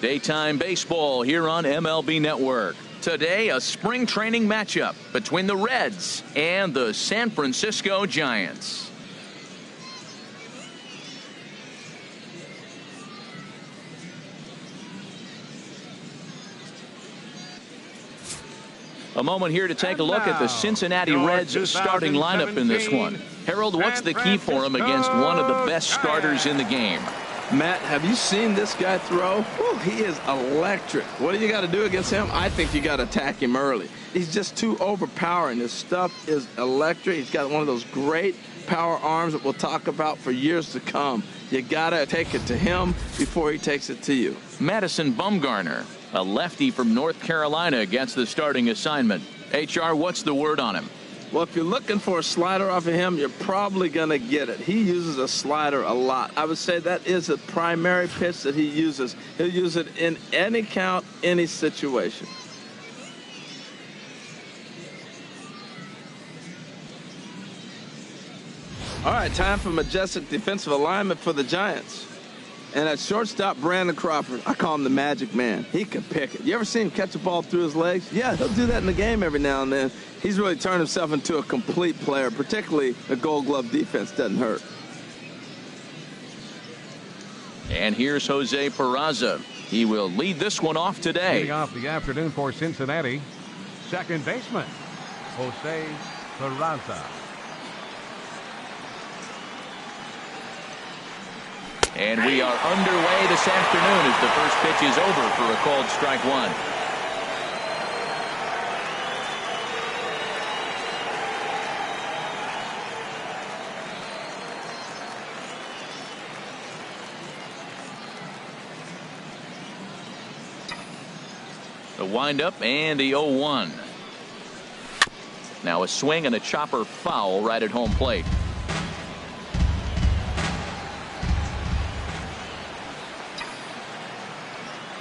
Daytime baseball here on MLB Network. Today, a spring training matchup between the Reds and the San Francisco Giants. A moment here to take a look at the Cincinnati Reds starting lineup in this one. Harold, what's the key for him against one of the best starters in the game? Matt, have you seen this guy throw? Whew, he is electric. What do you got to do against him? I think you got to attack him early. He's just too overpowering. His stuff is electric. He's got one of those great power arms that we'll talk about for years to come. You got to take it to him before he takes it to you. Madison Bumgarner, a lefty from North Carolina, gets the starting assignment. HR, what's the word on him? Well, if you're looking for a slider off of him, you're probably going to get it. He uses a slider a lot. I would say that is the primary pitch that he uses. He'll use it in any count, any situation. All right, time for majestic defensive alignment for the Giants. And at shortstop, Brandon Crawford, I call him the magic man. He can pick it. You ever seen him catch a ball through his legs? Yeah, he'll do that in the game every now and then. He's really turned himself into a complete player, particularly the Gold Glove defense doesn't hurt. And here's Jose Peraza. He will lead this one off today. Leading off the afternoon for Cincinnati, second baseman, Jose Peraza. And we are underway this afternoon as the first pitch is over for a called strike one. The windup and the 0-1. Now a swing and a chopper foul right at home plate.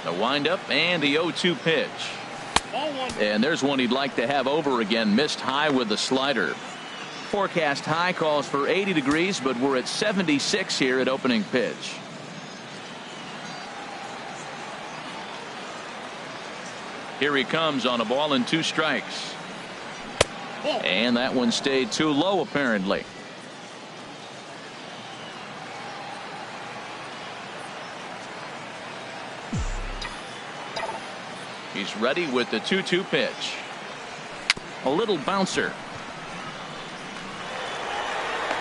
The windup and the 0-2 pitch. And there's one he'd like to have over again. Missed high with the slider. Forecast high calls for 80 degrees, but we're at 76 here at opening pitch. Here he comes on a ball and 2 strikes. And that one stayed too low apparently. He's ready with the 2-2 pitch. A little bouncer.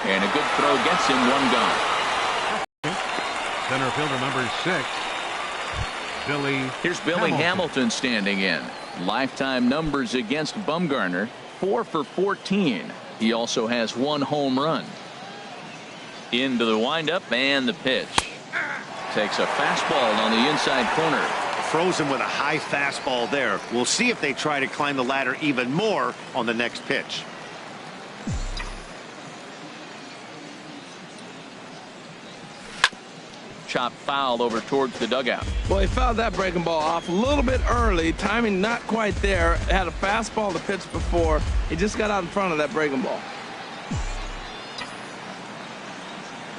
And a good throw gets him, one gone. Center fielder number 6, Billy. Here's Billy Hamilton standing in. Lifetime numbers against Bumgarner, 4 for 14. He also has 1 home run. Into the windup and the pitch. Takes a fastball on the inside corner. Throws him with a high fastball there. We'll see if they try to climb the ladder even more on the next pitch. Chop foul over towards the dugout. Well, he fouled that breaking ball off a little bit early. Timing not quite there. Had a fastball to pitch before. He just got out in front of that breaking ball.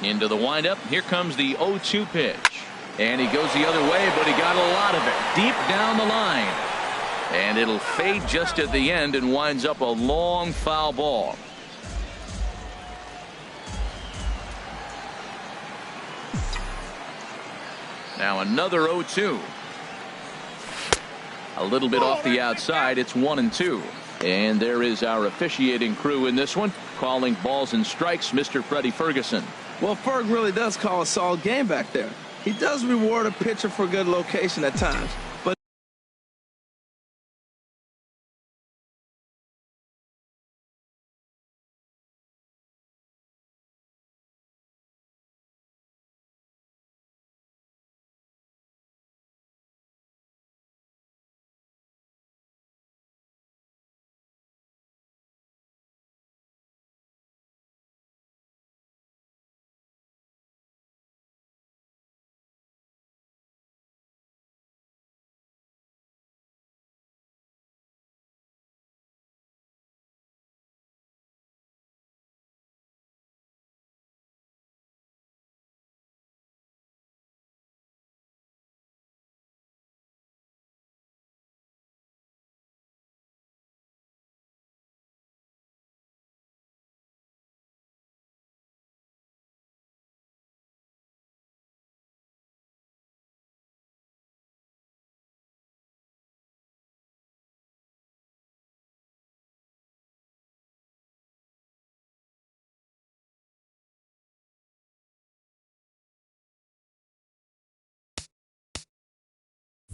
Into the windup. Here comes the 0-2 pitch. And he goes the other way, but he got a lot of it deep down the line. And it'll fade just at the end and winds up a long foul ball. Now another 0-2. A little bit off the outside. It's 1-2. And there is our officiating crew in this one, calling balls and strikes, Mr. Freddie Ferguson. Well, Ferg really does call a solid game back there. He does reward a pitcher for good location at times.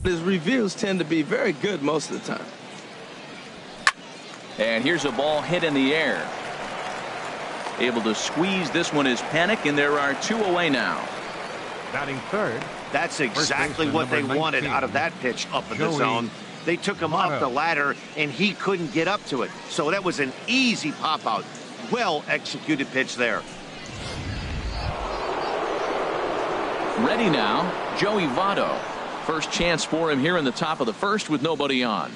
His reviews tend to be very good most of the time. And here's a ball hit in the air. Able to squeeze this one is Panic, and there are 2 away now. Batting third. That's exactly what they wanted out of that pitch up in the zone. They took him up the ladder, and he couldn't get up to it. So that was an easy pop-out. Well-executed pitch there. Ready now, Joey Votto. First chance for him here in the top of the first with nobody on.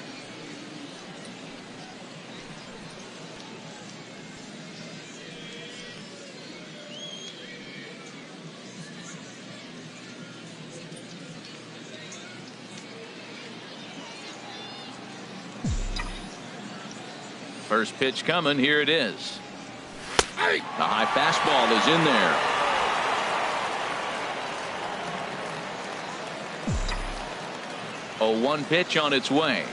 First pitch coming. Here it is. The high fastball is in there. A 1 pitch on its way.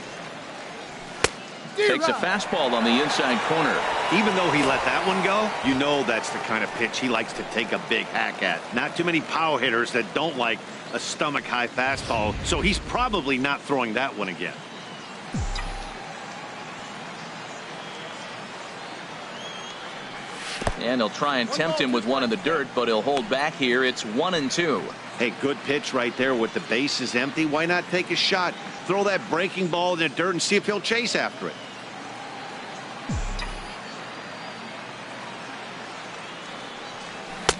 Takes a fastball on the inside corner. Even though he let that one go, you know that's the kind of pitch he likes to take a big hack at. Not too many power hitters that don't like a stomach high fastball, so he's probably not throwing that one again. And he'll try and tempt him with one in the dirt, but he'll hold back here. It's 1-2. Hey, good pitch right there with the bases empty. Why not take a shot? Throw that breaking ball in the dirt and see if he'll chase after it.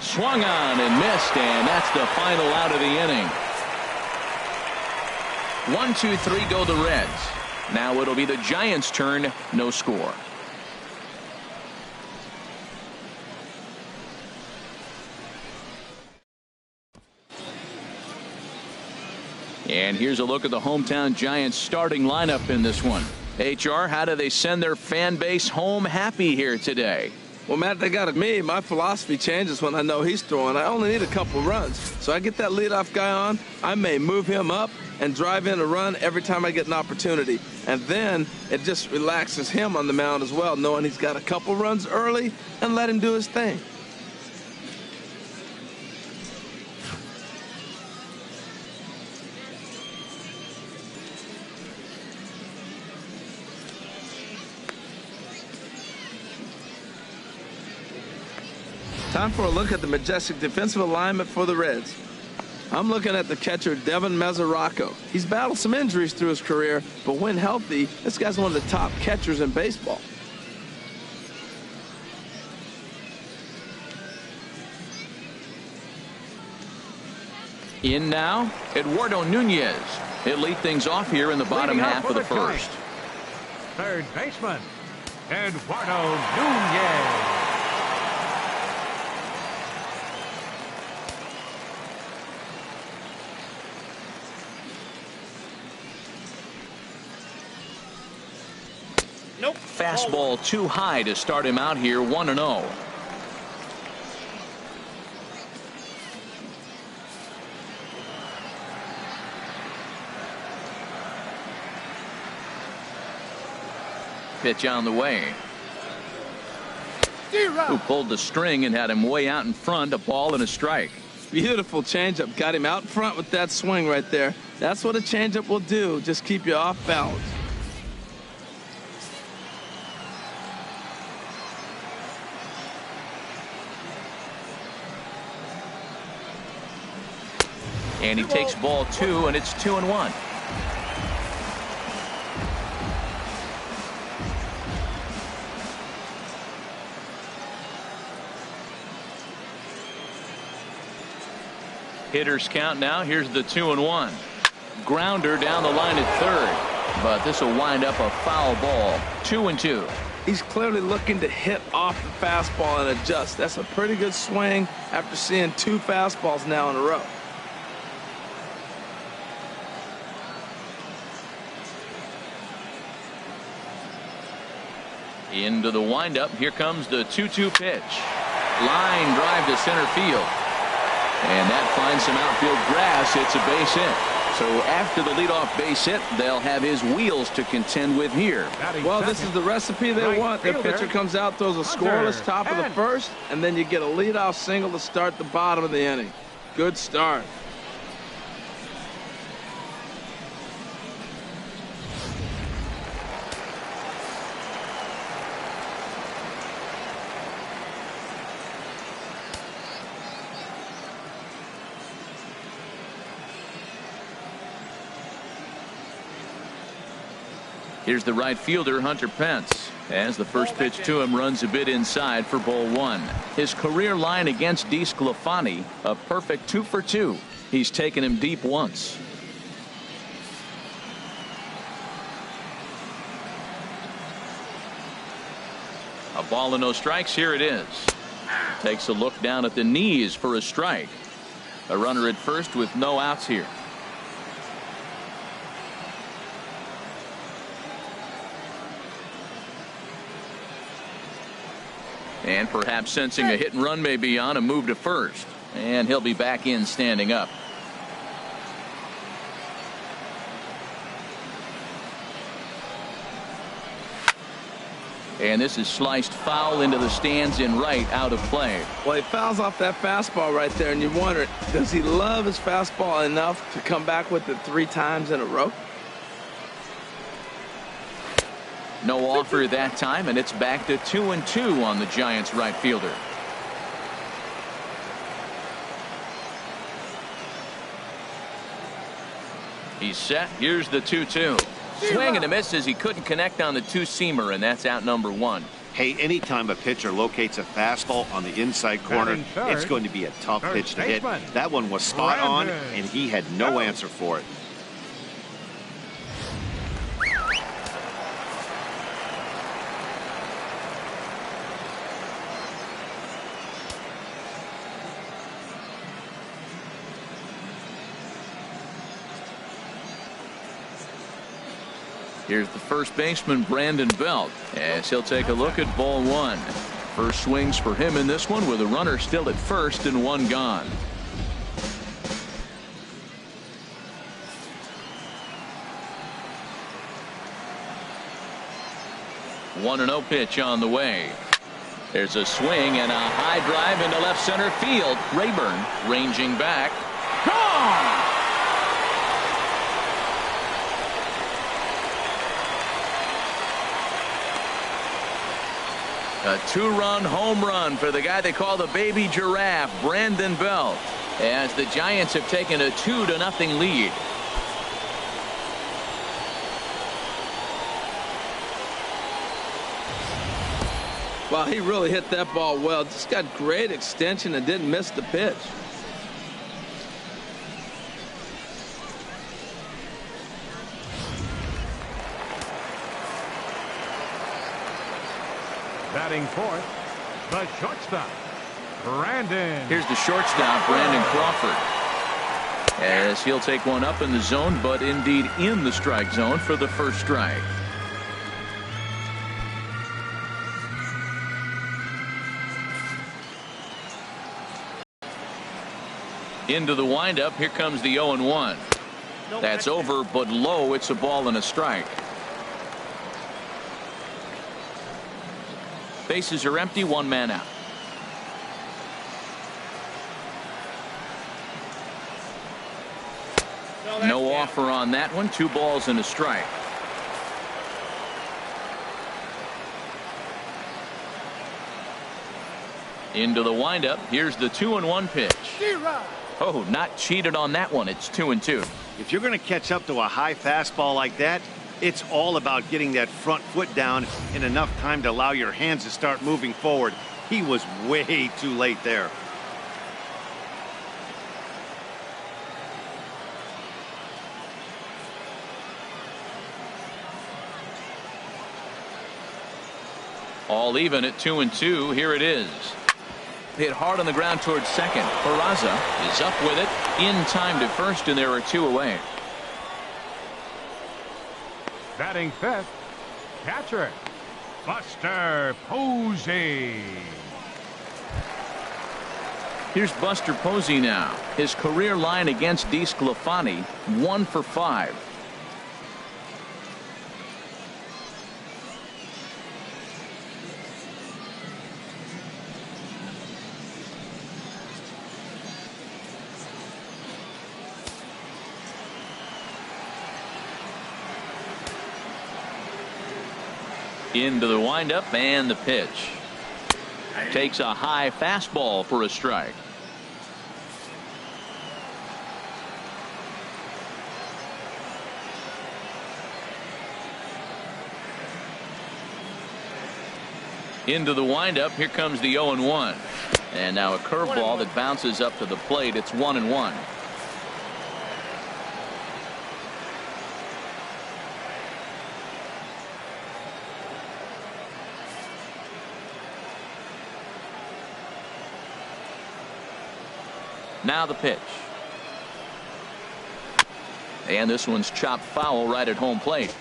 Swung on and missed, and that's the final out of the inning. 1-2-3 go the Reds. Now it'll be the Giants' turn. No score. And here's a look at the hometown Giants starting lineup in this one. HR, how do they send their fan base home happy here today? Well, Matt, they got me. My philosophy changes when I know he's throwing. I only need a couple runs. So I get that leadoff guy on. I may move him up and drive in a run every time I get an opportunity. And then it just relaxes him on the mound as well, knowing he's got a couple runs early and let him do his thing. Time for a look at the majestic defensive alignment for the Reds. I'm looking at the catcher, Devin Mesoraco. He's battled some injuries through his career, but when healthy, this guy's one of the top catchers in baseball. In now, Eduardo Nunez. He'll lead things off here in the bottom half of the first. Third baseman, Eduardo Nunez. Nope. Fastball too high to start him out here, 1-0. Pitch on the way. Who pulled the string and had him way out in front, a ball and a strike. Beautiful changeup. Got him out in front with that swing right there. That's what a changeup will do. Just keep you off balance. And he takes ball 2, and it's 2-1. Hitters count now. Here's the 2-1. Grounder down the line at third, but this will wind up a foul ball. 2-2. He's clearly looking to hit off the fastball and adjust. That's a pretty good swing after seeing 2 fastballs now in a row. Into the windup. Here comes the 2-2 pitch. Line drive to center field. And that finds some outfield grass. It's a base hit. So after the leadoff base hit, they'll have his wheels to contend with here. Well, this is the recipe they want. Their pitcher comes out, throws a scoreless top of the first, and then you get a leadoff single to start the bottom of the inning. Good start. Here's the right fielder, Hunter Pence, as the first pitch to him runs a bit inside for ball one. His career line against DeSclafani, a perfect 2 for 2. He's taken him deep once. A ball and no strikes. Here it is. Takes a look down at the knees for a strike. A runner at first with no outs here. And perhaps sensing a hit and run may be on, a move to first. And he'll be back in standing up. And this is sliced foul into the stands in right, out of play. Well, he fouls off that fastball right there, and you wonder, does he love his fastball enough to come back with it 3 times in a row? No offer that time, and it's back to 2-2 on the Giants right fielder. He's set. Here's the 2-2. Swing and a miss as he couldn't connect on the two-seamer, and that's out number 1. Hey, anytime a pitcher locates a fastball on the inside corner, it's going to be a tough pitch to hit. That one was spot on, and he had no answer for it. Here's the first baseman, Brandon Belt, as he'll take a look at ball 1. First swings for him in this one with a runner still at first and 1 gone. One and 0 pitch on the way. There's a swing and a high drive into left center field. Rayburn ranging back. Gone! A 2-run home run for the guy they call the baby giraffe, Brandon Belt, as the Giants have taken a 2-0 lead. Well, he really hit that ball well. Just got great extension and didn't miss the pitch. Batting fourth, the shortstop, Brandon. Here's the shortstop, Brandon Crawford, as he'll take one up in the zone, but indeed in the strike zone for the first strike. Into the windup. Here comes the 0-1. That's over, but low. It's a ball and a strike. Bases are empty, 1 man out. No offer on that one. 2 balls and a strike. Into the windup. Here's the 2-1 pitch. Oh, not cheated on that one. It's 2-2. If you're going to catch up to a high fastball like that, it's all about getting that front foot down in enough time to allow your hands to start moving forward. He was way too late there. All even at 2-2. Here it is. Hit hard on the ground towards second. Peraza is up with it in time to first, and there are 2 away. Batting fifth, catcher, Buster Posey. Here's Buster Posey now. His career line against DeSclafani, 1 for 5. Into the windup and the pitch. Takes a high fastball for a strike. Into the windup. Here comes the 0-1. And now a curveball that bounces up to the plate. It's 1-1. Now the pitch. And this one's chopped foul right at home plate.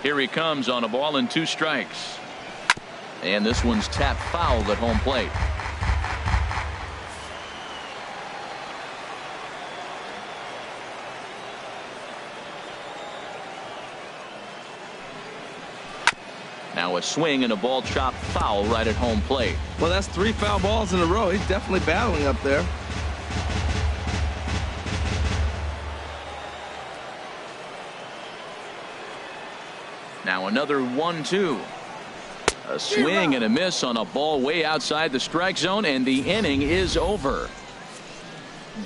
Here he comes on a ball and 2 strikes. And this one's tapped foul at home plate. Now a swing and a ball chopped foul right at home plate. Well, that's 3 foul balls in a row. He's definitely battling up there. Now another 1-2. A swing and a miss on a ball way outside the strike zone, and the inning is over.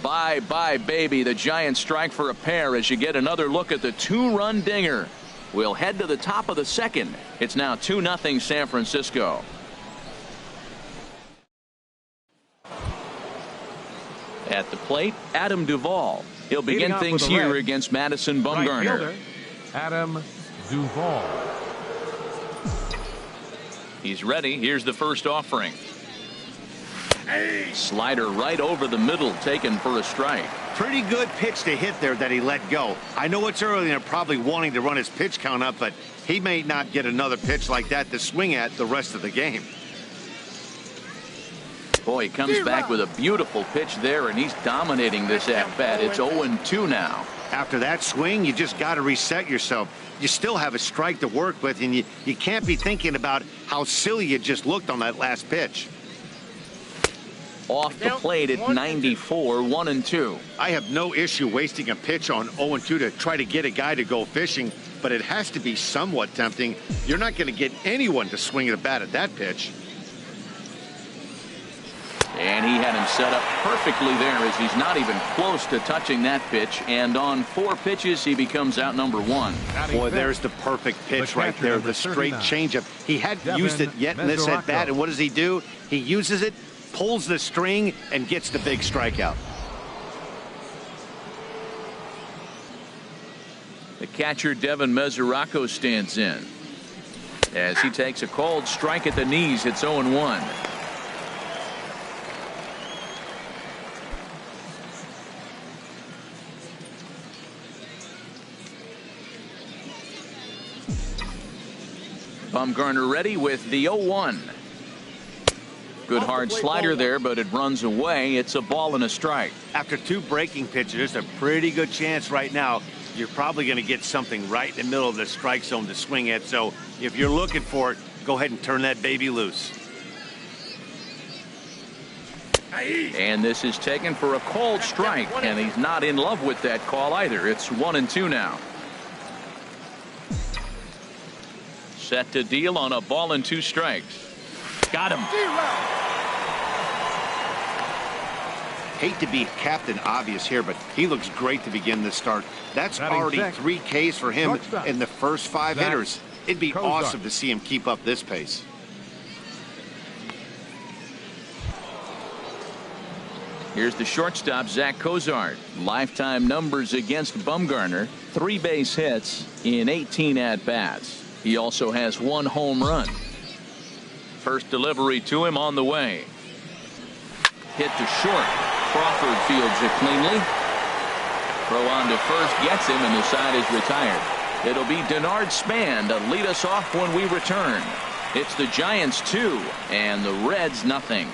Bye bye baby. The Giants strike for a pair as you get another look at the 2-run dinger. We'll head to the top of the second. It's now 2-0 San Francisco. At the plate, Adam Duvall. He'll begin things here against Madison Bumgarner. Adam Duvall. He's ready. Here's the first offering. Slider right over the middle, taken for a strike. Pretty good pitch to hit there that he let go. I know it's early and they're probably wanting to run his pitch count up, but he may not get another pitch like that to swing at the rest of the game. Boy, he comes back with a beautiful pitch there, and he's dominating this at-bat. It's 0-2 now. After that swing, you just got to reset yourself. You still have a strike to work with, and you can't be thinking about how silly you just looked on that last pitch. Off the plate at 94, 1-2. I have no issue wasting a pitch on 0-2 to try to get a guy to go fishing, but it has to be somewhat tempting. You're not going to get anyone to swing a bat at that pitch. And he had him set up perfectly there as he's not even close to touching that pitch. And on 4 pitches, he becomes out number 1. Boy, there's the perfect pitch right there, the straight changeup. He hadn't used it yet in this at bat, and what does he do? He uses it, pulls the string, and gets the big strikeout. The catcher, Devin Mesoraco, stands in as he takes a cold strike at the knees. It's 0-1. Bumgarner ready with the 0-1. Good hard slider there, but it runs away. It's a ball and a strike. After 2 breaking pitches, there's a pretty good chance right now you're probably going to get something right in the middle of the strike zone to swing at. So if you're looking for it, go ahead and turn that baby loose. And this is taken for a cold strike, and he's not in love with that call either. It's 1-2 now. Set to deal on a ball and 2 strikes. Got him. Hate to be Captain Obvious here, but he looks great to begin this start. That's already 3 Ks for him in the first 5 hitters. It'd be awesome to see him keep up this pace. Here's the shortstop, Zach Cozart. Lifetime numbers against Bumgarner. 3 base hits in 18 at-bats. He also has 1 home run. First delivery to him on the way. Hit to short. Crawford fields it cleanly. Throw on to first gets him, and the side is retired. It'll be Denard Span to lead us off when we return. It's the Giants 2 and the Reds nothing.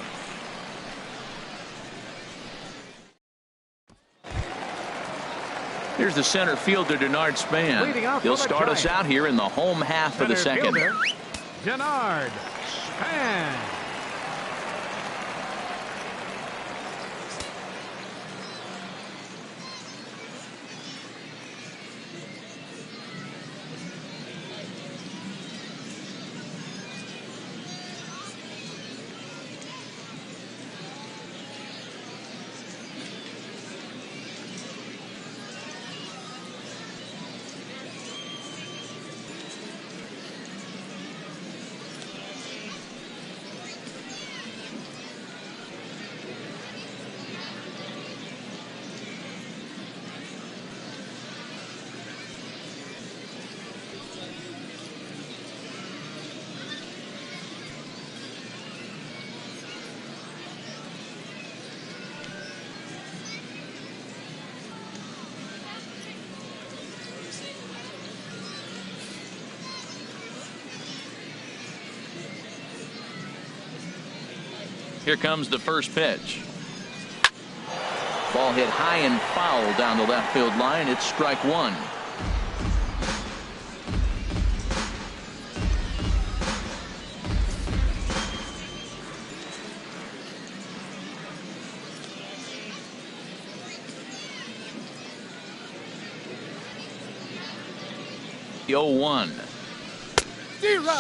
Here's the center fielder, Denard Span. He'll start us out here in the home half of the second. Denard Span. Here comes the first pitch. Ball hit high and foul down the left field line. It's strike one. The 0-1.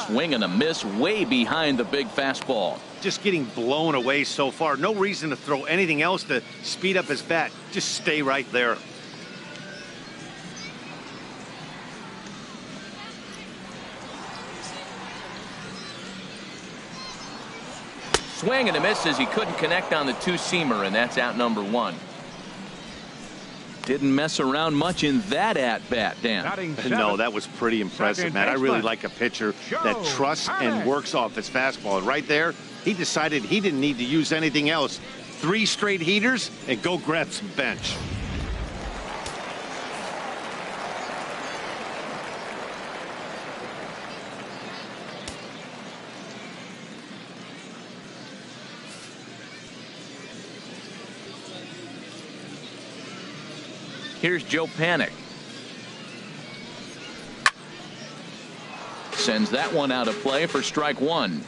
Swing and a miss way behind the big fastball. Just getting blown away so far. No reason to throw anything else to speed up his bat. Just stay right there. Swing and a miss as he couldn't connect on the two-seamer, and that's out number one. Didn't mess around much in that at-bat, Dan. No, that was pretty impressive, Matt. I really like a pitcher that trusts and works off his fastball. And right there, he decided he didn't need to use anything else. 3 straight heaters and go grab some bench. Here's Joe Panic. Sends that one out of play for strike one.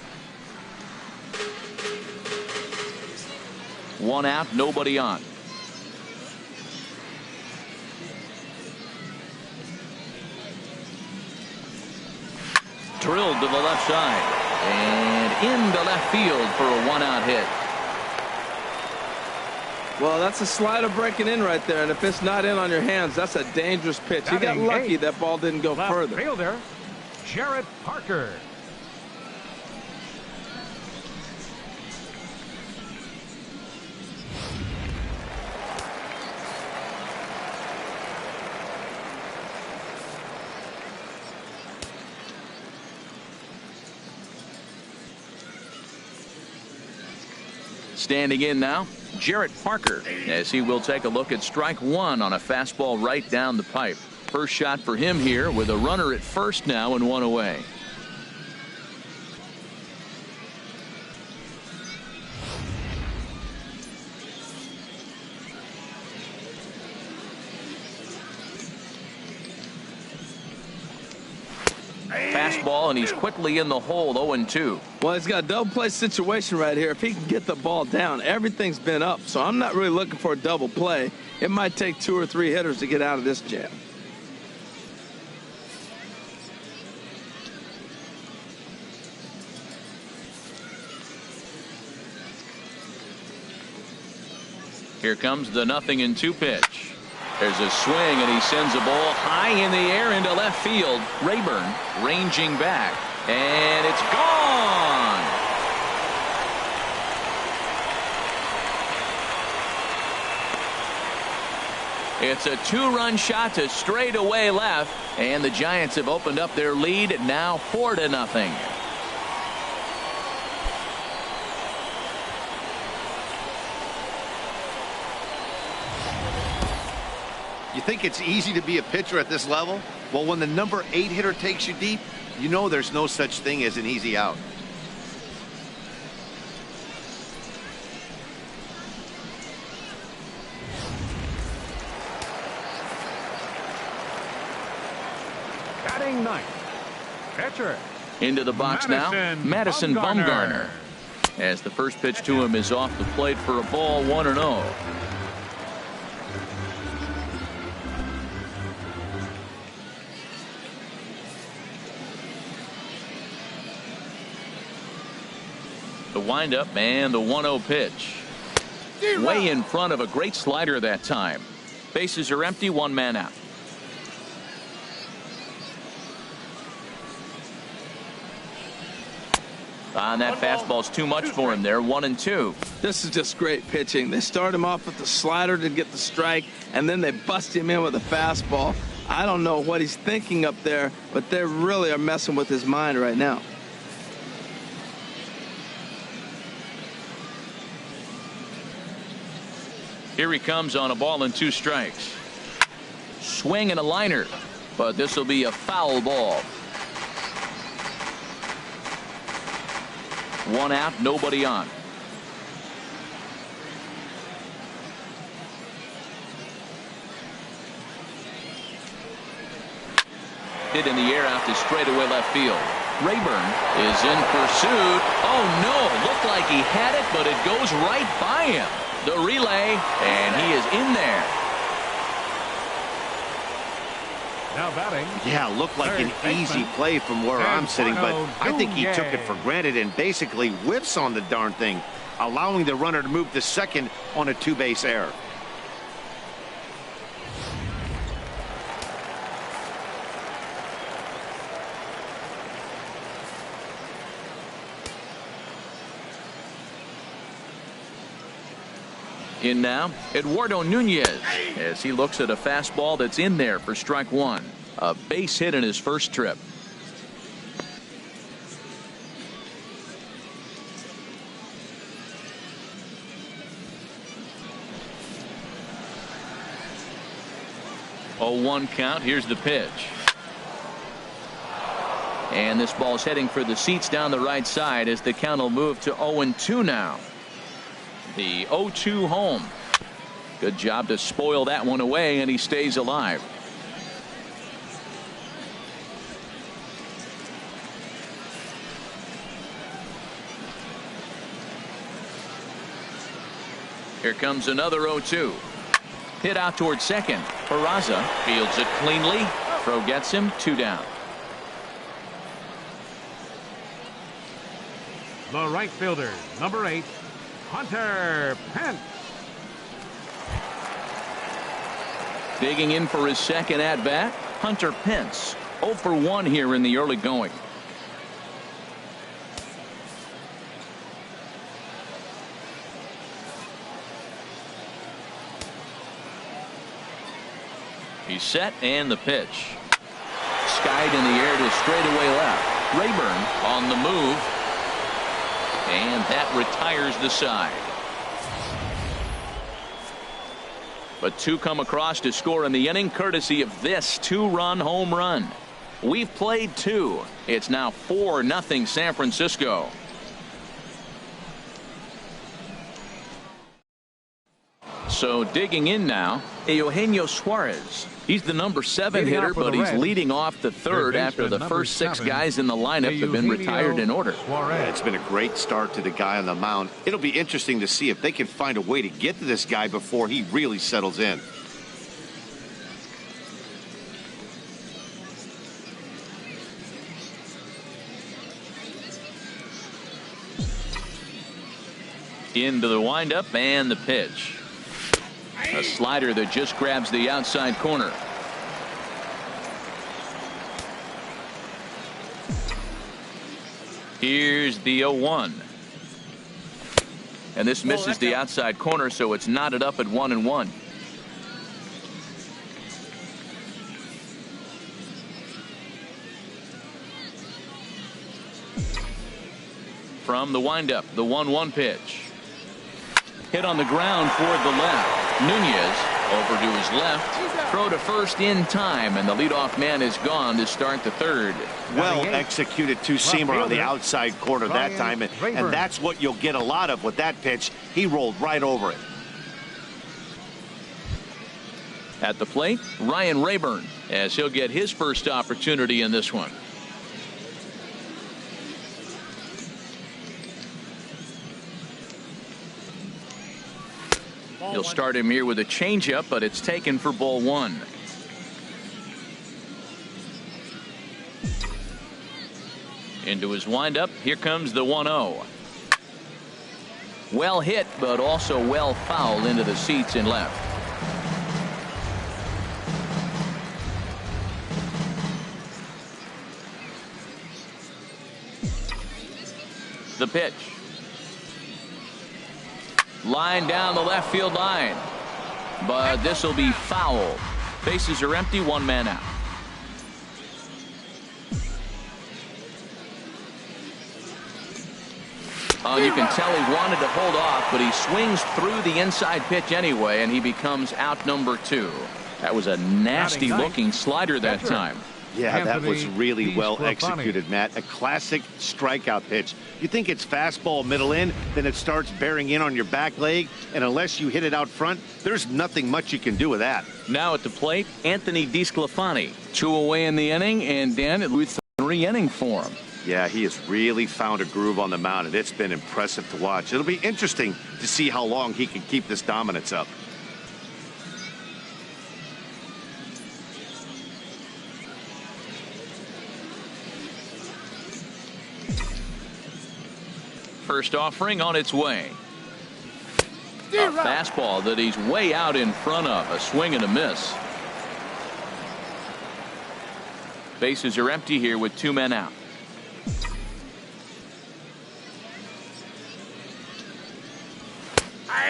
1 out, nobody on. Drilled to the left side and into left field for a 1-out hit. Well, that's a slider breaking in right there, and if it's not in on your hands, that's a dangerous pitch. You got lucky that ball didn't go further. Fielder, Jarrett Parker. Standing in now, Jarrett Parker, as he will take a look at strike one on a fastball right down the pipe. First shot for him here with a runner at first now and 1 away. Fastball, and he's quickly in the hole. 0-2. Well, he's got a double play situation right here. If he can get the ball down, everything's been up. So I'm not really looking for a double play. It might take 2 or 3 hitters to get out of this jam. Here comes the 0-2 pitch. There's a swing, and he sends a ball high in the air into left field. Rayburn ranging back, and it's gone. It's a 2-run shot to straightaway left, and the Giants have opened up their lead now 4-0. You think it's easy to be a pitcher at this level? Well, when the number 8 hitter takes you deep, you know there's no such thing as an easy out. Batting ninth, pitcher. Into the box now, Madison Bumgarner. As the first pitch to him is off the plate for a ball, 1-0. The windup and the 1-0 pitch. Way in front of a great slider that time. Bases are empty, 1 man out. And that fastball's too much for him there. 1-2. This is just great pitching. They start him off with the slider to get the strike, and then they bust him in with a fastball. I don't know what he's thinking up there, but they really are messing with his mind right now. Here he comes on a ball and 2 strikes. Swing and a liner, but this will be a foul ball. 1 out, nobody on. hit in the air out to straightaway left field. Rayburn is in pursuit. Oh, no. Looked like he had it, but it goes right by him. The relay, and he is in there. Now batting. Yeah, looked like an easy play from where I'm sitting, but I think he took it for granted and basically whiffs on the darn thing, allowing the runner to move to second on a two-base error. In now, Eduardo Nunez, as he looks at a fastball that's in there for strike one. A base hit in his first trip. Oh, 1 count. Here's the pitch. And this ball's heading for the seats down the right side as the count will move to 0-2 now. The 0-2 home. Good job to spoil that one away, and he stays alive. Here comes another 0-2. Hit out towards second. Peraza fields it cleanly. Throw gets him, 2 down. The right fielder, number 8, Hunter Pence. Digging in for his second at-bat, Hunter Pence. 0 for 1 here in the early going. He's set, and the pitch. Skied in the air to straightaway left. Rayburn on the move. And that retires the side. But 2 come across to score in the inning, courtesy of this 2-run home run. We've played 2. It's now 4-0 San Francisco. So digging in now, Eugenio Suarez. He's the number 7 hitter, but he's leading off the third after the first 6 guys in the lineup have been retired in order. Yeah, it's been a great start to the guy on the mound. It'll be interesting to see if they can find a way to get to this guy before he really settles in. Into the windup and the pitch. A slider that just grabs the outside corner. Here's the 0-1. And this misses the outside corner, so it's knotted up at 1-1. From the windup, the 1-1 pitch. Hit on the ground toward the left. Nunez over to his left. Throw to first in time, and the leadoff man is gone to start the third. Well executed two-seamer on the outside corner that time, and that's what you'll get a lot of with that pitch. He rolled right over it. At the plate, Ryan Rayburn, as he'll get his first opportunity in this one. He'll start him here with a changeup, but it's taken for ball 1. Into his windup. Here comes the 1-0. Well hit, but also well fouled into the seats in left. The pitch. Line down the left field line, but this will be foul. Bases are empty, 1 man out. Oh, you can tell he wanted to hold off, but he swings through the inside pitch anyway, and he becomes out number 2. That was a nasty looking slider that time. Yeah, that was really well executed, Matt. A classic strikeout pitch. You think it's fastball middle in, then it starts bearing in on your back leg, and unless you hit it out front, there's nothing much you can do with that. Now at the plate, Anthony DeSclafani. 2 away in the inning, and Dan with 3 inning form. Yeah, he has really found a groove on the mound, and it's been impressive to watch. It'll be interesting to see how long he can keep this dominance up. First offering on its way. A fastball that he's way out in front of. A swing and a miss. Bases are empty here with 2 men out.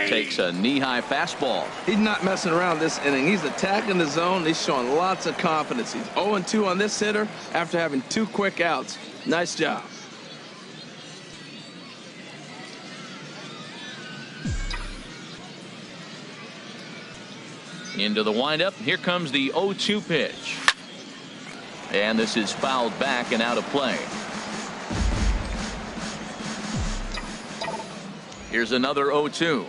Takes a knee-high fastball. He's not messing around this inning. He's attacking the zone. He's showing lots of confidence. He's 0-2 on this hitter after having 2 quick outs. Nice job. Into the windup. Here comes the 0-2 pitch. And this is fouled back and out of play. Here's another 0-2.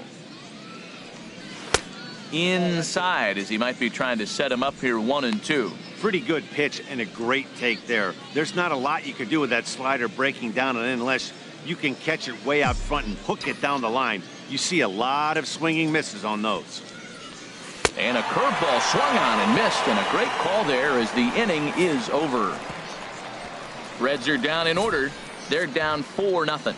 Inside, as he might be trying to set him up here 1-2. Pretty good pitch and a great take there. There's not a lot you can do with that slider breaking down, and unless you can catch it way out front and hook it down the line, you see a lot of swinging misses on those. And a curveball swung on and missed, and a great call there as the inning is over. Reds are down in order. They're down 4-0.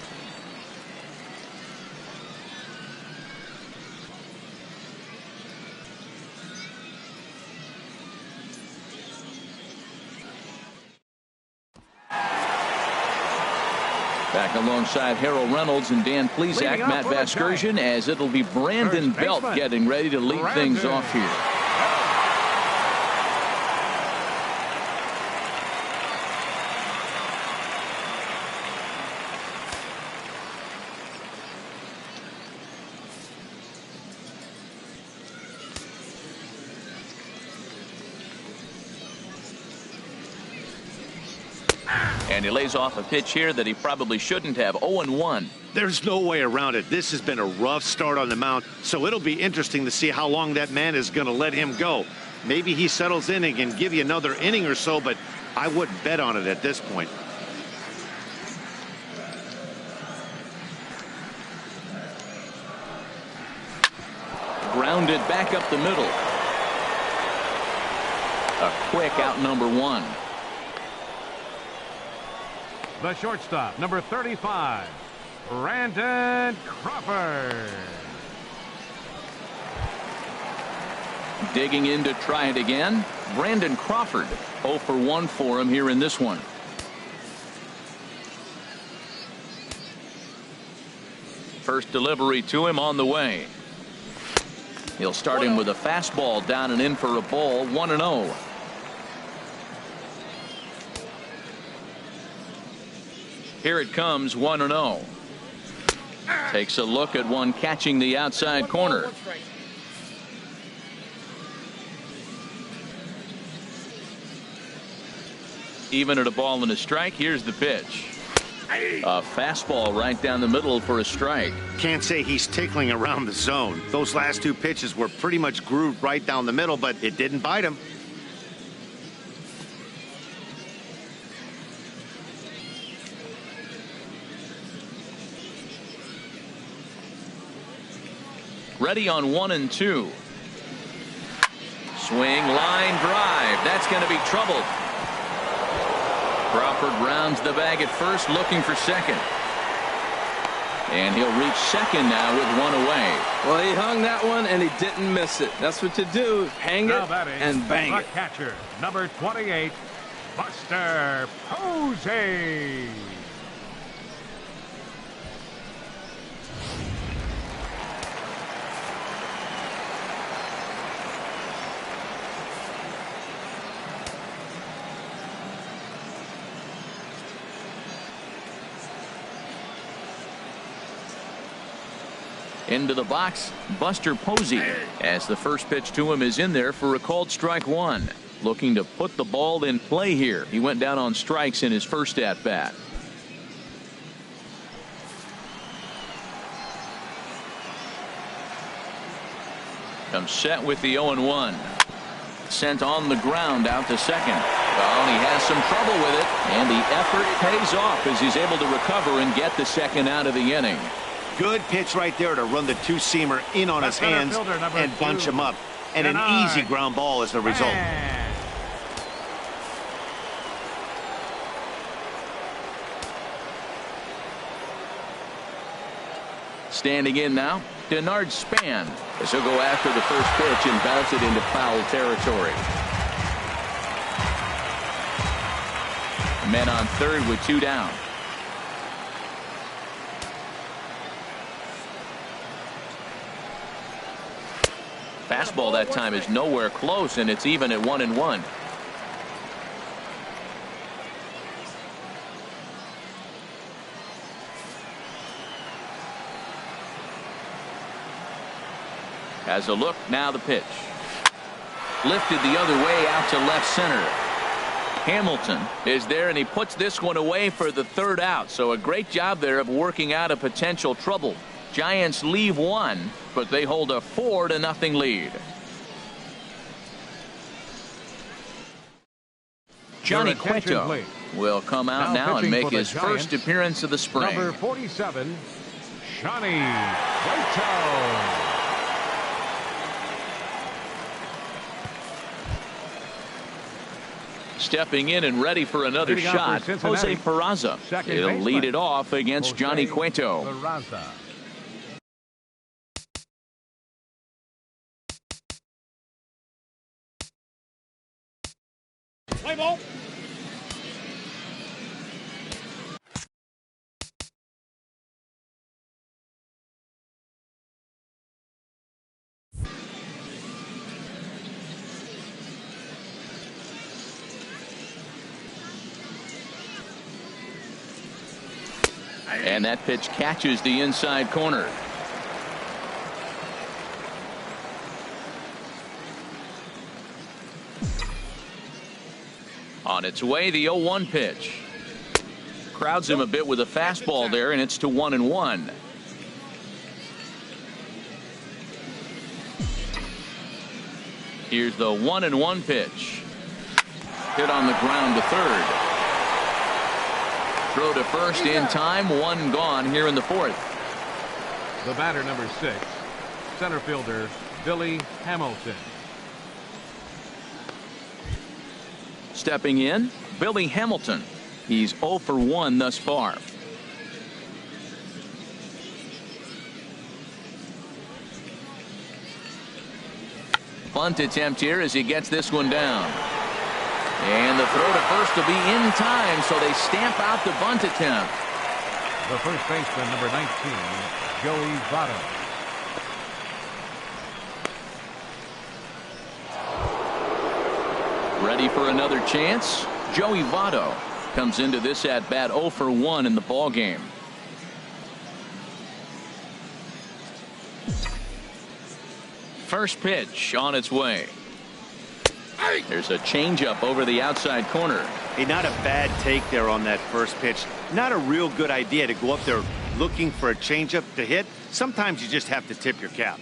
Back alongside Harold Reynolds and Dan Plesac, Matt Vasgersian, as it'll be Brandon Belt getting ready to lead things off here. And he lays off a pitch here that he probably shouldn't have. 0-1. There's no way around it. This has been a rough start on the mound, so it'll be interesting to see how long that man is going to let him go. Maybe he settles in and can give you another inning or so, but I wouldn't bet on it at this point. Grounded back up the middle. A quick out number 1. The shortstop, number 35, Brandon Crawford. Digging in to try it again. Brandon Crawford, 0 for 1 for him here in this one. First delivery to him on the way. He'll start him with a fastball down and in for a ball. 1-0. Here it comes, 1-0. Takes a look at one catching the outside corner. Even at a ball and a strike, here's the pitch. A fastball right down the middle for a strike. Can't say he's tickling around the zone. Those last 2 pitches were pretty much grooved right down the middle, but it didn't bite him. Ready on 1-2. Swing, line drive. That's going to be trouble. Crawford rounds the bag at first, looking for second. And he'll reach second now with 1 away. Well, he hung that one and he didn't miss it. That's what you do. Hang it and bang it. The catcher, number 28, Buster Posey. Into the box, Buster Posey, as the first pitch to him is in there for a called strike 1. looking to put the ball in play here. He went down on strikes in his first at bat. Comes set with the 0-1. Sent on the ground out to second. Well, and he has some trouble with it, and the effort pays off as he's able to recover and get the second out of the inning. Good pitch right there to run the two-seamer in on his hands and bunch him up. And an easy ground ball as the result. Standing in now, Denard Span, as he'll go after the first pitch and bounce it into foul territory. Men on third with 2 down. Fastball that time is nowhere close, and it's even at 1-1. Has a look, now the pitch. Lifted the other way out to left center. Hamilton is there, and he puts this one away for the 3rd out. So a great job there of working out a potential trouble. Giants leave 1, but they hold a 4-0 lead. Johnny Cueto will come out now and make his first appearance of the spring. Number 47, Johnny Cueto. Stepping in and ready for another shot, Jose Peraza. He'll lead it off against Johnny Cueto. Play ball. And that pitch catches the inside corner. On its way, the 0-1 pitch. Crowds him a bit with a fastball there, and it's to 1-1. Here's the 1-1 pitch. Hit on the ground to third. Throw to first in time. 1 gone here in the 4th. The batter, number 6, center fielder Billy Hamilton. Stepping in, Billy Hamilton. He's 0 for 1 thus far. Bunt attempt here as he gets this one down. And the throw to first will be in time, so they stamp out the bunt attempt. The first baseman, number 19, Joey Votto. Ready for another chance? Joey Votto comes into this at bat 0 for 1 in the ball game. First pitch on its way. There's a changeup over the outside corner. Hey, not a bad take there on that first pitch. Not a real good idea to go up there looking for a changeup to hit. Sometimes you just have to tip your cap.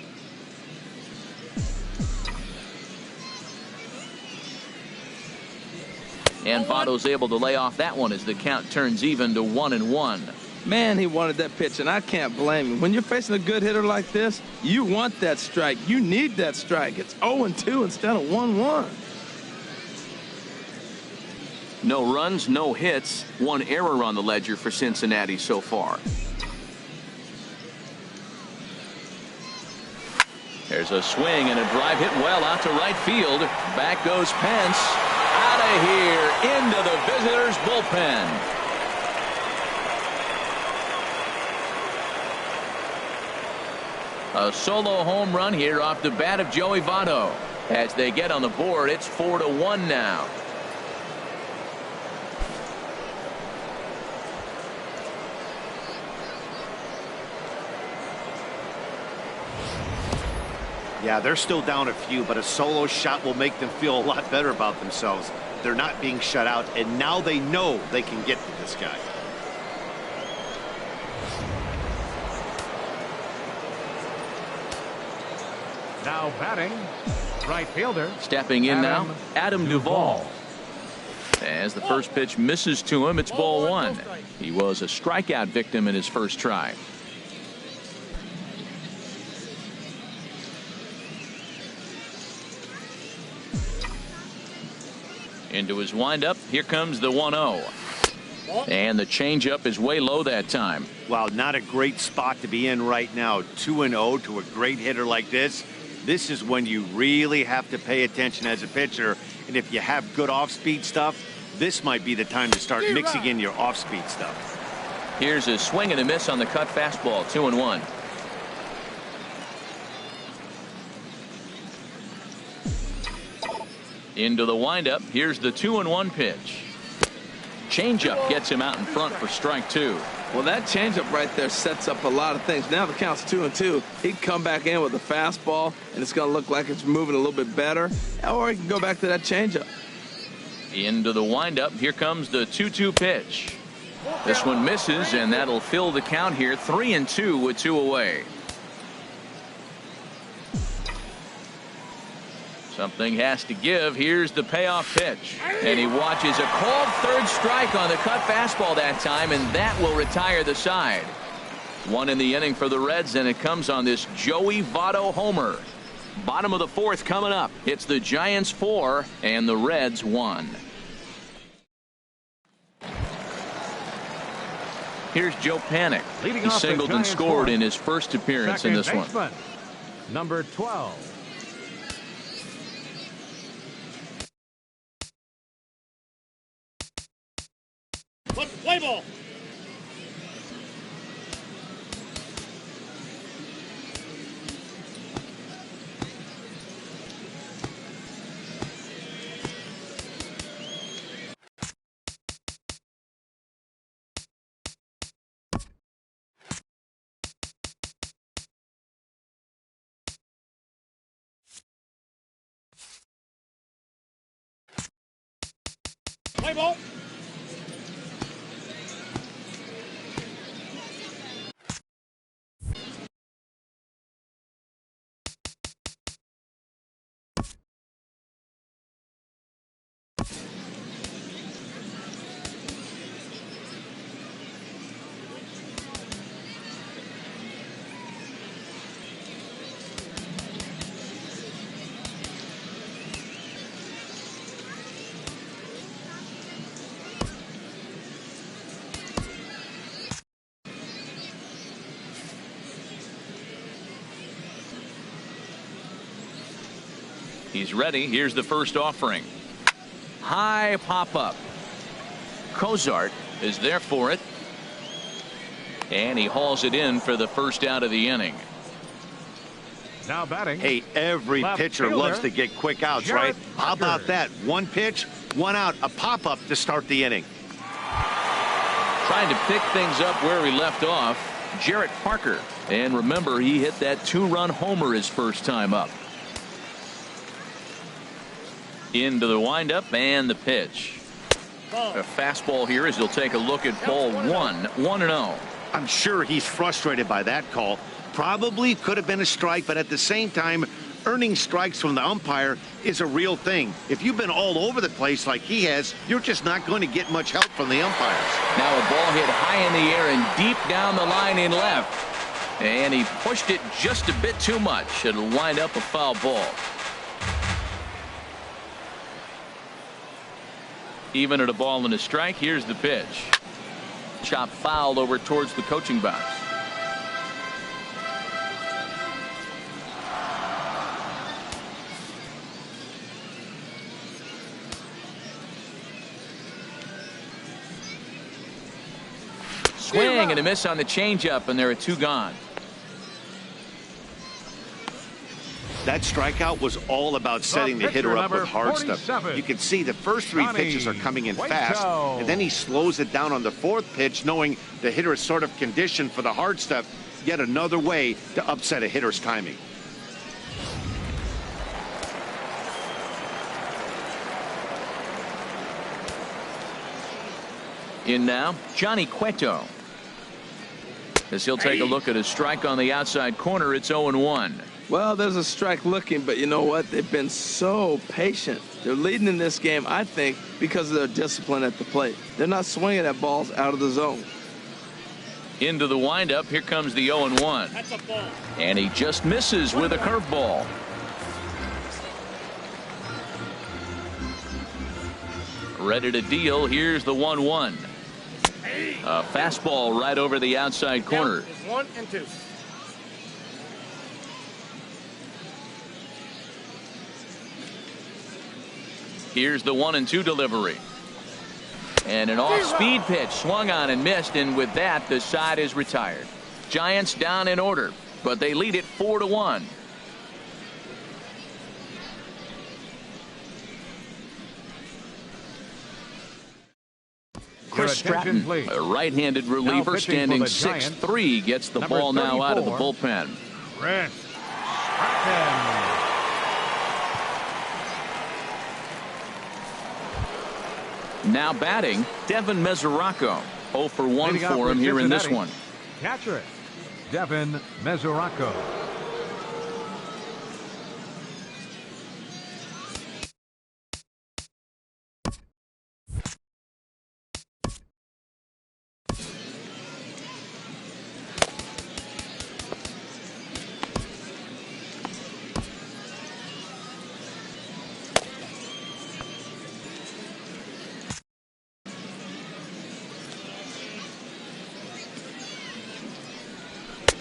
And Votto's able to lay off that one as the count turns even to 1-1. Man, he wanted that pitch, and I can't blame him. When you're facing a good hitter like this, you want that strike. You need that strike. It's 0-2 instead of 1-1. No runs, no hits, 1 error on the ledger for Cincinnati so far. There's a swing and a drive hit well out to right field. Back goes Pence. Out of here into the visitors' bullpen. A solo home run here off the bat of Joey Votto. As they get on the board, it's 4-1 now. Yeah, they're still down a few, but a solo shot will make them feel a lot better about themselves. They're not being shut out, and now they know they can get to this guy. Now batting, right fielder. Stepping in now, Adam Duvall. As the first pitch misses to him, it's ball one. He was a strikeout victim in his first try. Into his windup, here comes the 1-0. And the changeup is way low that time. Wow, not a great spot to be in right now. 2-0 to a great hitter like this. This is when you really have to pay attention as a pitcher. And if you have good off-speed stuff, this might be the time to start mixing in your off-speed stuff. Here's a swing and a miss on the cut fastball, 2-1. Into the windup, here's the 2-1 pitch. Changeup gets him out in front for strike two. Well, that changeup right there sets up a lot of things. Now the count's 2-2. He can come back in with a fastball, and it's going to look like it's moving a little bit better. Or he can go back to that changeup. Into the windup, here comes the 2-2 pitch. This one misses, and that'll fill the count here, 3-2 with 2 away. Something has to give. Here's the payoff pitch. And he watches a called third strike on the cut fastball that time, and that will retire the side. One in the inning for the Reds, and it comes on this Joey Votto homer. Bottom of the fourth coming up. It's the Giants 4 and the Reds 1. Here's Joe Panik. He singled and scored in his first appearance in this one. Number 12. Play ball. Play ball. He's ready. Here's the first offering. High pop up. Cozart is there for it. And he hauls it in for the first out of the inning. Now batting. Hey, every pitcher loves to get quick outs, right? How about that? One pitch, one out, a pop-up to start the inning. Trying to pick things up where he left off, Jarrett Parker. And remember, he hit that 2-run homer his first time up. Into the windup and the pitch. A fastball here as he'll take a look at ball 1-0. I'm sure he's frustrated by that call. Probably could have been a strike, but at the same time, earning strikes from the umpire is a real thing. If you've been all over the place like he has, you're just not going to get much help from the umpires. Now a ball hit high in the air and deep down the line in left. And he pushed it just a bit too much. It'll wind up a foul ball. Even at a ball and a strike, here's the pitch. Chop fouled over towards the coaching box. Swing and a miss on the changeup, and there are 2 gone. That strikeout was all about setting the hitter up with hard stuff. You can see the first 3 pitches are coming in fast, and then he slows it down on the 4th pitch, knowing the hitter is sort of conditioned for the hard stuff. Yet another way to upset a hitter's timing. In now, Johnny Cueto. As he'll take a look at a strike on the outside corner, it's 0-1. Well, there's a strike looking, but you know what? They've been so patient. They're leading in this game, I think, because of their discipline at the plate. They're not swinging at balls out of the zone. Into the windup, here comes the 0-1. That's a ball. And he just misses with a curveball. Ready to deal. Here's the 1-1. A fastball right over the outside corner. Count is 1 and 2. Here's the 1-2 delivery. And an off-speed pitch swung on and missed, and with that, the side is retired. Giants down in order, but they lead it 4-1. Chris Stratton, a right-handed reliever standing 6'3", gets the ball now out of the bullpen. Chris Stratton. Now batting, Devin Mesoraco. 0 for 1 for him here in this one. Catcher, Devin Mesoraco.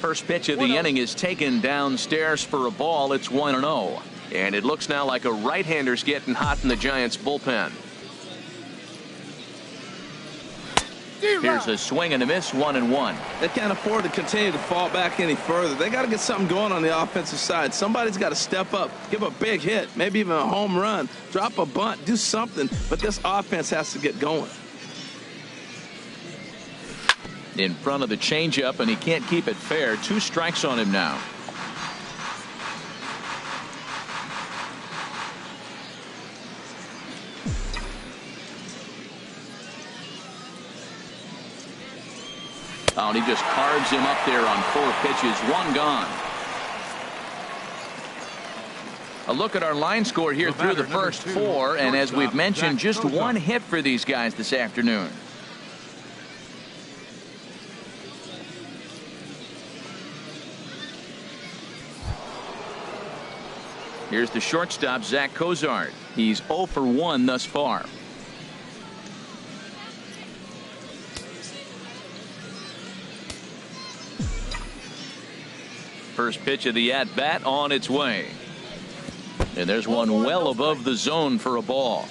First pitch of the inning is taken downstairs for a ball. It's 1-0. And it looks now like a right-hander's getting hot in the Giants bullpen. Here's a swing and a miss, 1-1. They can't afford to continue to fall back any further. They got to get something going on the offensive side. Somebody's got to step up, give a big hit, maybe even a home run, drop a bunt, do something. But this offense has to get going. In front of the changeup, and he can't keep it fair. 2 strikes on him now. Oh, and he just carves him up there on 4 pitches. 1 gone. A look at our line score here through the first 4, and as we've mentioned, just 1 hit for these guys this afternoon. Here's the shortstop, Zach Cozart. He's 0 for 1 thus far. First pitch of the at-bat on its way. And there's one well above the zone for a ball.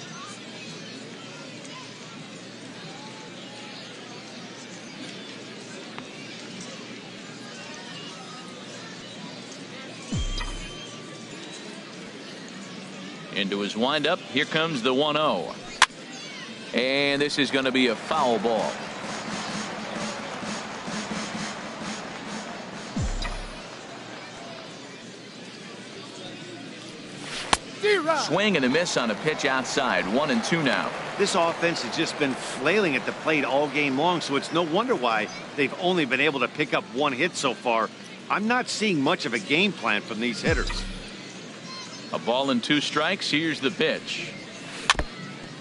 Into his windup. Here comes the 1-0. And this is going to be a foul ball. Swing and a miss on a pitch outside. 1-2 now. This offense has just been flailing at the plate all game long, so it's no wonder why they've only been able to pick up 1 hit so far. I'm not seeing much of a game plan from these hitters. A ball and 2 strikes. Here's the pitch.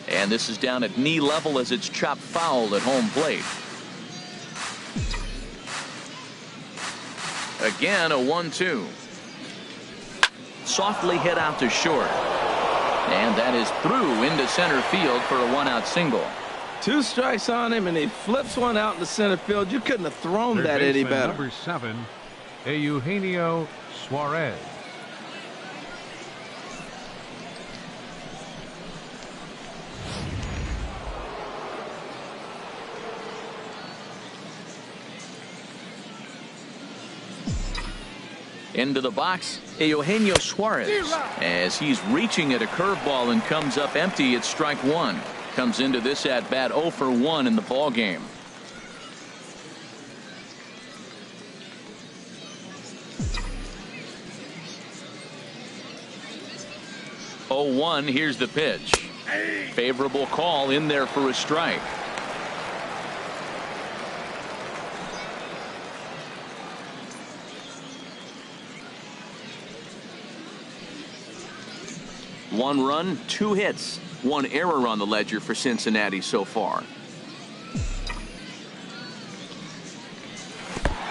And this is down at knee level as it's chopped foul at home plate. Again, a 1-2. Softly hit out to short. And that is through into center field for a 1-out single. 2 strikes on him, and he flips one out into center field. You couldn't have thrown that any better. Number 7, Eugenio Suarez. Into the box, Eugenio Suarez. As he's reaching at a curveball and comes up empty, it's strike 1. Comes into this at bat 0 for 1 in the ball game. Oh, 1. Here's the pitch. Favorable call in there for a strike. 1 run, 2 hits, 1 error on the ledger for Cincinnati so far.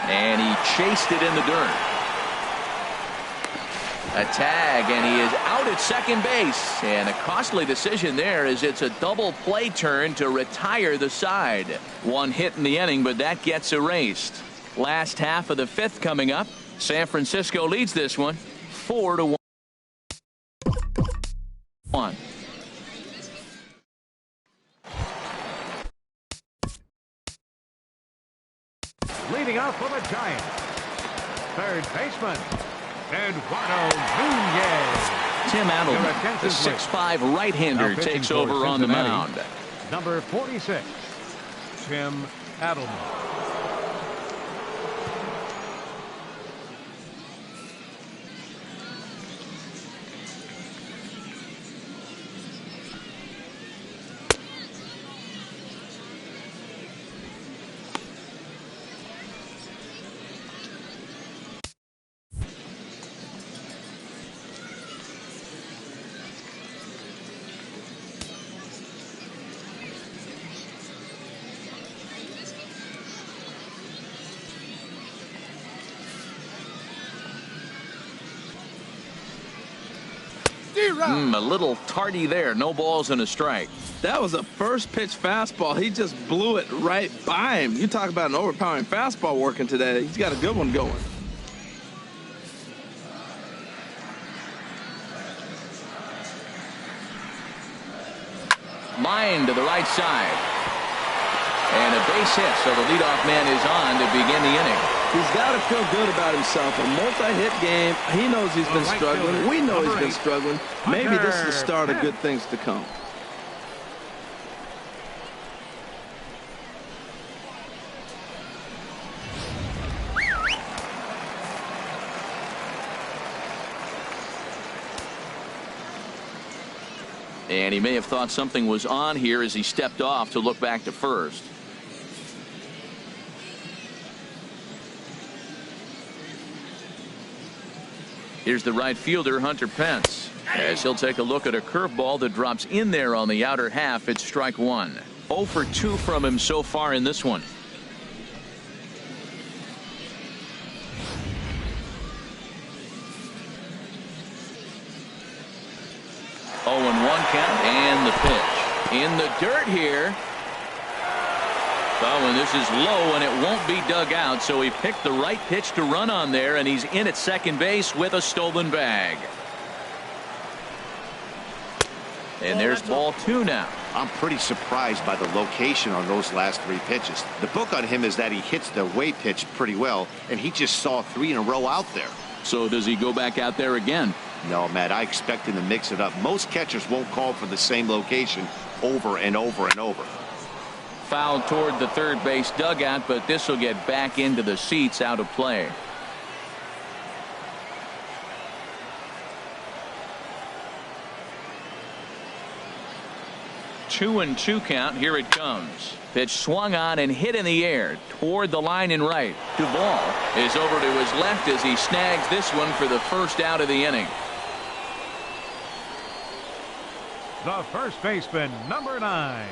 And he chased it in the dirt. A tag, and he is out at second base. And a costly decision there, as it's a double play turn to retire the side. 1 hit in the inning, but that gets erased. Last half of the 5th coming up. San Francisco leads this one 4-1. Leading off for the Giants, third baseman, Eduardo Nunez. Tim Adelman, the 6'5" right-hander, takes over on the mound. Number 46, Tim Adelman. A little tardy there. No balls and a strike. That was a first pitch fastball. He just blew it right by him. You talk about an overpowering fastball working today. He's got a good one going. Line to the right side. And a base hit, so the leadoff man is on to begin the inning. He's got to feel good about himself. A multi-hit game. He knows he's been struggling. We know he's been struggling. Maybe this is the start of good things to come. And he may have thought something was on here as he stepped off to look back to first. Here's the right fielder, Hunter Pence, as he'll take a look at a curveball that drops in there on the outer half. It's strike 1. 0 for 2 from him so far in this one. Oh, and 1 count, and the pitch in the dirt here. Oh, and this is low, and it won't be dug out, so he picked the right pitch to run on there, and he's in at second base with a stolen bag. And there's ball 2 now. I'm pretty surprised by the location on those last 3 pitches. The book on him is that he hits the away pitch pretty well, and he just saw 3 in a row out there. So does he go back out there again? No, Matt, I expect him to mix it up. Most catchers won't call for the same location over and over and over. Foul toward the third base dugout, but this will get back into the seats, out of play. Two and 2 count. Here it comes. Pitch swung on and hit in the air toward the line and right. Duvall is over to his left as he snags this one for the first out of the inning. The first baseman, number 9,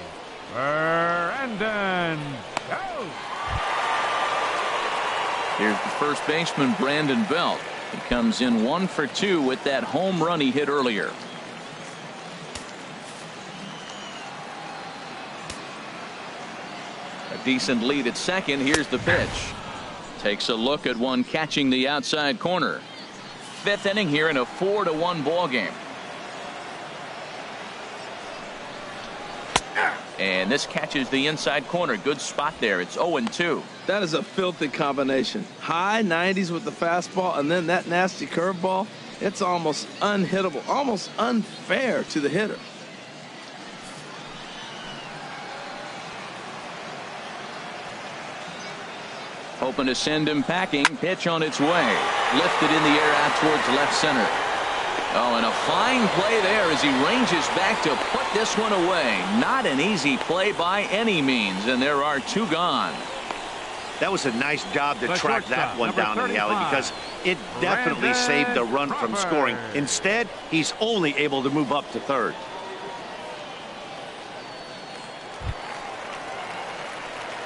Brandon Belt. Here's the first baseman, Brandon Belt. He comes in 1 for 2 with that home run he hit earlier. A decent lead at second. Here's the pitch. Takes a look at one catching the outside corner. 5th inning here in a 4-1 ball game. And this catches the inside corner. Good spot there. It's 0-2. That is a filthy combination. High 90s with the fastball and then that nasty curveball. It's almost unhittable, almost unfair to the hitter. Hoping to send him packing. Pitch on its way. Lifted in the air out towards left center. Oh, and a fine play there as he ranges back to put this one away. Not an easy play by any means, and there are 2 gone. That was a nice job to track that one down in the alley because it definitely saved the run from scoring. Instead, he's only able to move up to third.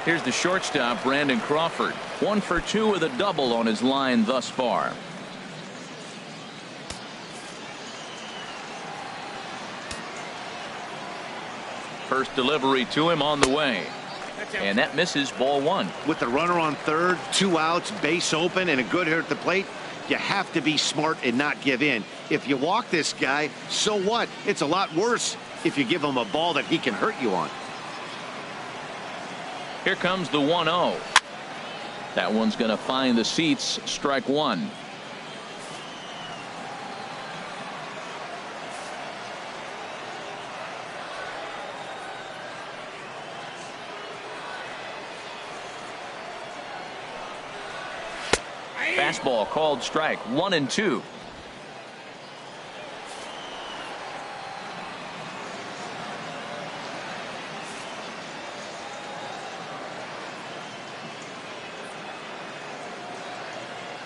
Here's the shortstop, Brandon Crawford. 1 for 2 with a double on his line thus far. First delivery to him on the way. And that misses, ball 1. With the runner on third, 2 outs, base open, and a good hitter at the plate, you have to be smart and not give in. If you walk this guy, so what? It's a lot worse if you give him a ball that he can hurt you on. Here comes the 1-0. That one's going to find the seats. Strike 1. Fastball called strike. 1-2.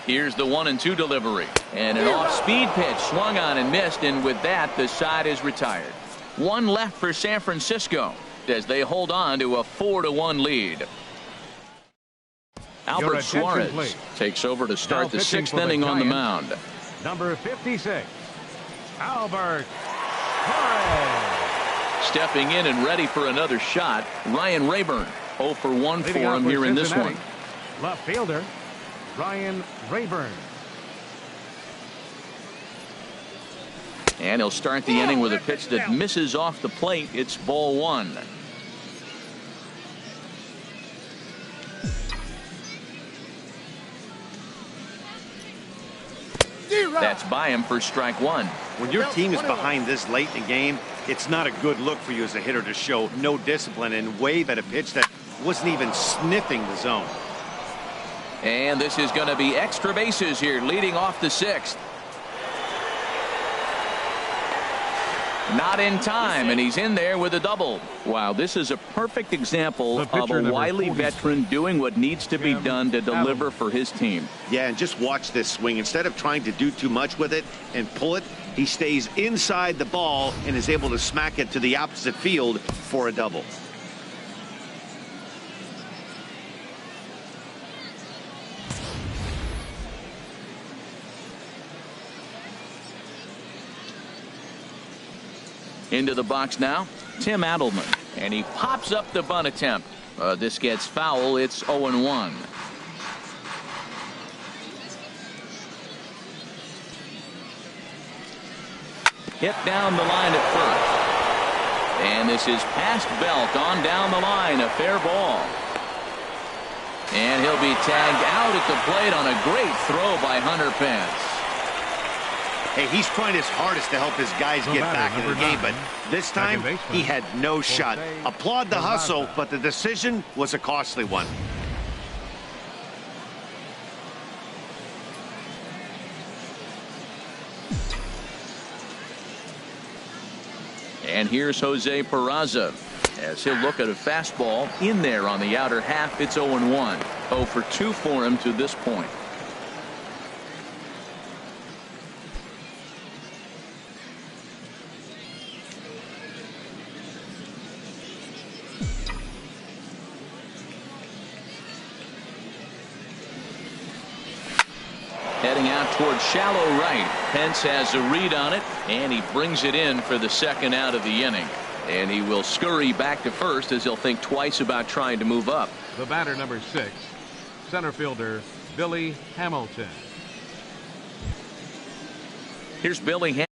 Here's the 1-2 delivery, and an off-speed pitch swung on and missed, and with that the side is retired. 1 left for San Francisco as they hold on to a 4-1 lead. Albert Suarez takes over to start the 6th inning on the mound. Number 56, Albert Suarez. Stepping in and ready for another shot, Ryan Rayburn. 0 for 1 for him here in this one. Left fielder, Ryan Rayburn. And he'll start the inning with a pitch that misses off the plate. It's ball 1. That's by him for strike 1. When your team is behind this late in the game, it's not a good look for you as a hitter to show no discipline and wave at a pitch that wasn't even sniffing the zone. And this is going to be extra bases here, leading off the 6th. Not in time, and he's in there with a double. Wow, this is a perfect example of a wily veteran doing what needs to be done to deliver for his team. Yeah, and just watch this swing. Instead of trying to do too much with it and pull it, he stays inside the ball and is able to smack it to the opposite field for a double. Into the box now, Tim Adelman, and he pops up the bunt attempt. This gets foul. It's 0-1. Hit down the line at first, and this is past Belt on down the line. A fair ball, and he'll be tagged out at the plate on a great throw by Hunter Pence. Hey, he's trying his hardest to help his guys get back in the game, but this time he had no shot. Applaud the hustle, but the decision was a costly one. And here's Jose Peraza as he'll look at a fastball in there on the outer half. It's 0-1. 0 for 2 for him to this point. Heading out towards shallow right. Pence has a read on it, and he brings it in for the 2nd out of the inning. And he will scurry back to first as he'll think twice about trying to move up. The batter, number 6, center fielder Billy Hamilton. Here's Billy Hamilton.